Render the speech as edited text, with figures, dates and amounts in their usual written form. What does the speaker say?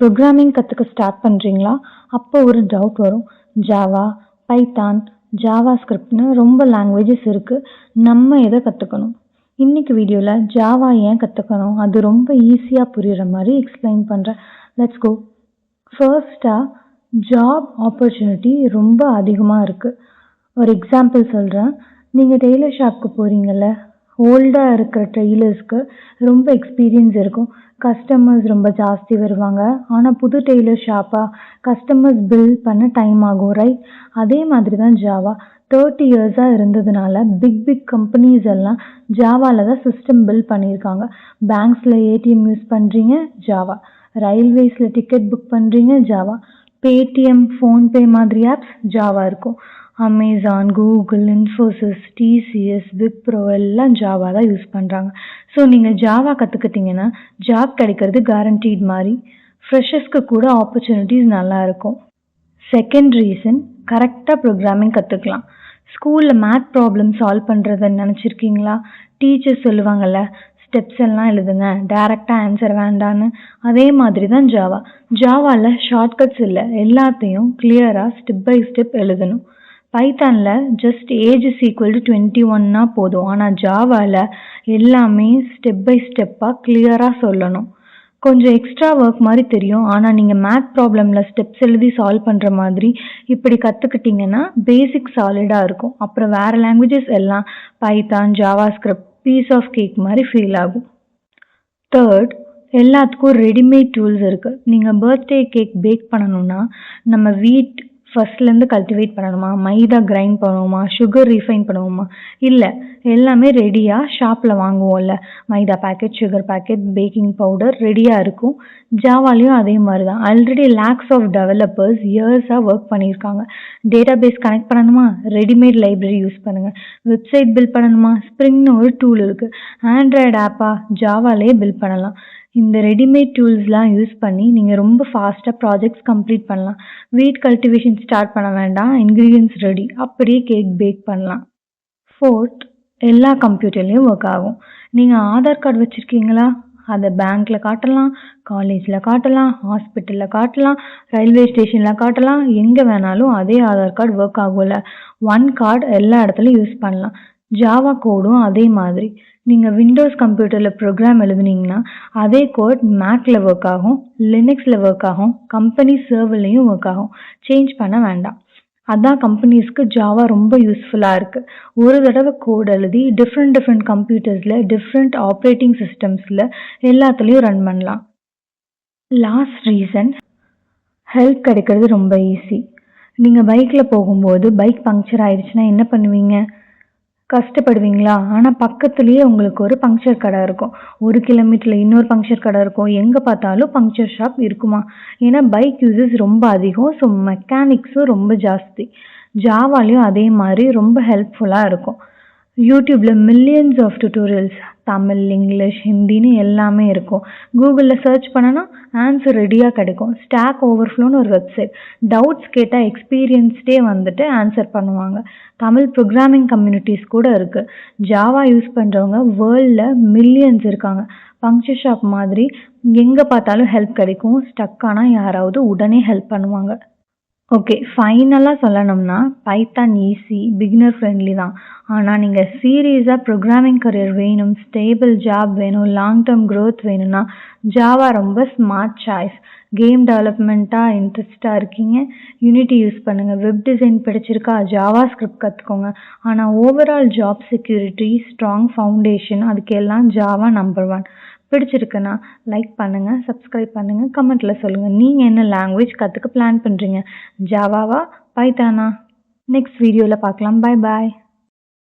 Programming கற்றுக்க start பண்ணுறீங்களா? அப்போ ஒரு டவுட் வரும். ஜாவா, பைத்தான், ஜாவா ஸ்கிரிப்ட்னு ரொம்ப லாங்குவேஜஸ் இருக்குது. நம்ம எதை கற்றுக்கணும்? இன்னைக்கு வீடியோவில் ஜாவா ஏன் கற்றுக்கணும், அது ரொம்ப ஈஸியாக புரிகிற மாதிரி எக்ஸ்பிளைன் பண்ணுறேன். Let's go. ஃபர்ஸ்ட்டாக, ஜாப் ஆப்பர்ச்சுனிட்டி ரொம்ப அதிகமாக இருக்குது. ஒரு எக்ஸாம்பிள் சொல்கிறேன். நீங்கள் டெய்லர் ஷாப்க்கு போகிறீங்கல்ல, ஓல்டாக இருக்கிற டெய்லர்ஸ்க்கு ரொம்ப எக்ஸ்பீரியன்ஸ் இருக்கும். கஸ்டமர்ஸ் ரொம்ப ஜாஸ்தி வருவாங்க. ஆனால் புது டெய்லர் ஷாப்பாக கஸ்டமர்ஸ் பில் பண்ண டைம் ஆகும், ரைட்? அதே மாதிரி தான் ஜாவா 30 இயர்ஸாக இருந்ததுனால பிக் கம்பெனிஸ் எல்லாம் ஜாவாவில் தான் சிஸ்டம் பில் பண்ணியிருக்காங்க. பேங்க்ஸில் ஏடிஎம் யூஸ் பண்ணுறீங்க, ஜாவா. ரயில்வேஸில் டிக்கெட் புக் பண்ணுறீங்க, ஜாவா. பேடிஎம், ஃபோன்பே மாதிரி ஆப்ஸ் ஜாவா இருக்கும். Amazon, Google, Infosys, TCS, Wipro எல்லாம் ஜாவா தான் யூஸ் பண்ணுறாங்க. ஸோ நீங்கள் ஜாவா கற்றுக்கிட்டிங்கன்னா ஜாப் கிடைக்கிறது கேரண்டீட் மாதிரி. ஃப்ரெஷர்ஸ்க்கு கூட ஆப்பர்ச்சுனிட்டிஸ் நல்லா இருக்கும். செகண்ட் ரீசன், கரெக்டாக ப்ரோக்ராமிங் கற்றுக்கலாம். ஸ்கூலில் மேத் ப்ராப்ளம் சால்வ் பண்ணுறதை நினச்சிருக்கீங்களா? டீச்சர்ஸ் சொல்லுவாங்கள்ல, ஸ்டெப்ஸ் எல்லாம் எழுதுங்க, டைரெக்டாக ஆன்சர் வேண்டான்னு. அதே மாதிரி தான் ஜாவா. ஜாவாவில் ஷார்ட்கட்ஸ் இல்லை, எல்லாத்தையும் கிளியராக ஸ்டெப் பை ஸ்டெப் எழுதணும். பைத்தானில் just age is equal to 21னா போதும். ஆனால் ஜாவாவில் எல்லாமே ஸ்டெப் பை ஸ்டெப்பாக கிளியராக சொல்லணும். கொஞ்சம் எக்ஸ்ட்ரா ஒர்க் மாதிரி தெரியும், ஆனால் நீங்கள் மேத் ப்ராப்ளமில் ஸ்டெப்ஸ் எழுதி சால்வ் பண்ணுற மாதிரி இப்படி கற்றுக்கிட்டிங்கன்னா பேசிக் சாலிடாக இருக்கும். அப்புறம் வேறு லாங்குவேஜஸ் எல்லாம் Python, JavaScript piece of cake மாதிரி ஃபீல் ஆகும். தேர்ட், எல்லாத்துக்கும் ரெடிமேட் டூல்ஸ் இருக்குது. நீங்கள் பர்த்டே கேக் பேக் பண்ணணும்னா நம்ம வீட் ஃபர்ஸ்ட்லேருந்து கல்டிவேட் பண்ணணுமா? மைதா கிரைண்ட் பண்ணுவோமா? சுகர் ரீஃபைன் பண்ணுவோமா? இல்லை, எல்லாமே ரெடியாக ஷாப்பில் வாங்குவோம்ல. மைதா packet, sugar packet, baking powder ரெடியாக இருக்கும். ஜாவாலையும் அதே மாதிரி தான். ஆல்ரெடி லேக்ஸ் ஆஃப் டெவலப்பர்ஸ் இயர்ஸாக ஒர்க் பண்ணியிருக்காங்க. டேட்டா பேஸ் கனெக்ட் பண்ணணுமா? ரெடிமேட் லைப்ரரி யூஸ் பண்ணுங்கள். வெப்சைட் பில்ட் பண்ணணுமா? ஸ்ப்ரிங்னு ஒரு டூல் இருக்குது. ஆண்ட்ராய்டு ஆப்பாக ஜாவாலே பில்ட் பண்ணலாம். இந்த ரெடிமேட் டூல்ஸ்லாம் யூஸ் பண்ணி நீங்கள் ரொம்ப ஃபாஸ்ட்டாக ப்ராஜெக்ட்ஸ் கம்ப்ளீட் பண்ணலாம். வீட் கல்டிவேஷன் ஸ்டார்ட் பண்ண வேண்டாம், இன்க்ரீடியன்ஸ் ரெடி, அப்படியே கேக் பேக் பண்ணலாம். ஃபோர்த், எல்லா கம்ப்யூட்டர்லேயும் ஒர்க் ஆகும். நீங்கள் ஆதார் கார்டு வச்சுருக்கீங்களா? அதை பேங்க்கில் காட்டலாம், காலேஜில் காட்டலாம், ஹாஸ்பிட்டலில் காட்டலாம், ரயில்வே ஸ்டேஷனில் காட்டலாம். எங்கே வேணாலும் அதே ஆதார் கார்டு ஒர்க் ஆகும்ல. ஒன் கார்டு எல்லா இடத்துலையும் யூஸ் பண்ணலாம். ஜாவா கோடும் அதே மாதிரி. நீங்கள் விண்டோஸ் கம்ப்யூட்டரில் ப்ரோக்ராம் எழுதுனீங்கன்னா அதே கோட் மேக்கில் ஒர்க் ஆகும், லினக்ஸில் ஒர்க் ஆகும், கம்பெனி சர்வர்லேயும் ஒர்க் ஆகும். சேஞ்ச் பண்ண வேண்டாம். அதான் கம்பெனிஸ்க்கு ஜாவா ரொம்ப யூஸ்ஃபுல்லாக இருக்குது. ஒரு தடவை கோட் எழுதி டிஃப்ரெண்ட் கம்ப்யூட்டர்ஸில் டிஃப்ரெண்ட் ஆப்ரேட்டிங் சிஸ்டம்ஸில் எல்லாத்துலேயும் ரன் பண்ணலாம். லாஸ்ட் ரீசன், ஹெல்ப் கிடைக்கிறது ரொம்ப ஈஸி. நீங்கள் பைக்கில் போகும்போது பைக் பங்க்சர் ஆயிடுச்சுன்னா என்ன பண்ணுவீங்க? கஷ்டப்படுவீங்களா? ஆனால் பக்கத்துலேயே உங்களுக்கு ஒரு பங்க்சர் கடை இருக்கும். 1 கிலோமீட்டரில் இன்னொரு பங்க்சர் கடை இருக்கும். எங்கே பார்த்தாலும் பங்க்சர் ஷாப் இருக்குமா? ஏன்னா பைக் யூசஸ் ரொம்ப அதிகம். ஸோ மெக்கானிக்ஸும் ரொம்ப ஜாஸ்தி. ஜாவாலையும் அதே மாதிரி ரொம்ப ஹெல்ப்ஃபுல்லாக இருக்கும். யூடியூப்பில் millions of tutorials, Tamil, English, ஹிந்தின்னு எல்லாமே இருக்கும். கூகுளில் சர்ச் பண்ணனா ஆன்சர் ரெடியாக கிடைக்கும். ஸ்டாக் ஓவர்ஃப்ளோன்னு ஒரு வெப்சைட். டவுட்ஸ் கேட்டால் எக்ஸ்பீரியன்ஸ்டே வந்துட்டு ஆன்சர் பண்ணுவாங்க. தமிழ் ப்ரோக்ராமிங் கம்யூனிட்டிஸ் கூட இருக்குது. ஜாவா யூஸ் பண்ணுறவங்க வேர்ல்டில் மில்லியன்ஸ் இருக்காங்க. பங்க்சர் ஷாப் மாதிரி எங்கே பார்த்தாலும் ஹெல்ப் கிடைக்கும். ஸ்டக் ஆனால் யாராவது உடனே ஹெல்ப் பண்ணுவாங்க. ஓகே, ஃபைனலாக சொல்லணும்னா பைத்தான் ஈஸி, பிகினர் ஃப்ரெண்ட்லி தான். ஆனால் நீங்கள் சீரியஸாக ப்ரோக்ராமிங் கரியர் வேணும், ஸ்டேபிள் ஜாப் வேணும், லாங் டேர்ம் க்ரோத் வேணும்னா ஜாவா ரொம்ப ஸ்மார்ட் சாய்ஸ். கேம் டெவலப்மெண்ட்டாக இன்ட்ரெஸ்டாக இருக்கீங்க, யூனிட்டி யூஸ் பண்ணுங்கள். வெப் டிசைன் பிடிச்சிருக்கா? ஜாவா ஸ்கிரிப்ட் கற்றுக்கோங்க. ஆனால் overall job security, strong foundation, அதுக்கெல்லாம் ஜாவா நம்பர் 1. பிடிச்சிருக்குன்னா லைக் பண்ணுங்கள், சப்ஸ்கிரைப் பண்ணுங்கள், கமெண்ட்டில் சொல்லுங்கள். நீங்கள் என்ன லாங்குவேஜ் கற்றுக்க பிளான் பண்ணுறீங்க? ஜாவாவா, பைத்தானா? நெக்ஸ்ட் வீடியோவில் பார்க்கலாம். Bye bye.